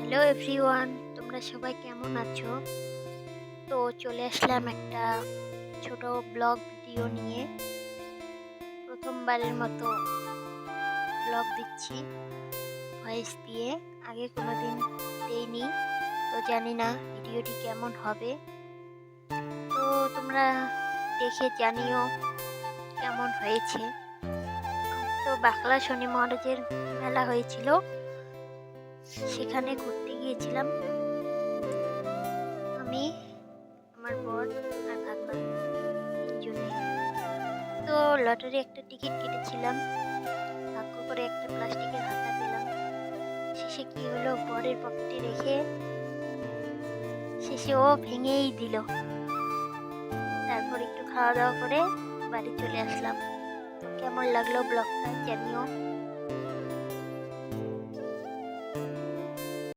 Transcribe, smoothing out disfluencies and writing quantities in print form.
Hello everyone, তোমরা সবাই কেমন আছো? তো চলে আসলাম একটা ছোট ব্লগ ভিডিও নিয়ে। প্রথমবারের মতো ব্লগ দিচ্ছি ভয়েস দিয়ে। আগে কোনোদিন দেইনি, তো জানি না ভিডিওটি কেমন হবে। তো তোমরা দেখে জানিও কেমন হয়েছে। তো বাকলা শনি মহারাজের মেলা হয়েছিল, সেখানে ঘুরতে গিয়েছিলাম আমি, আমার বর আর ভাগনা তিনজনে। তো লটারি একটা টিকিট কেটেছিলাম, ভাগ্য করে একটা প্লাস্টিকের হাতা পেলাম। শেষে কি হলো, বরের পকেটে রেখে শেষে ও ভেঙেই দিল। তারপর একটু খাওয়া দাওয়া করে বাড়ি চলে আসলাম। তো কেমন লাগলো ব্লগটা জানিও।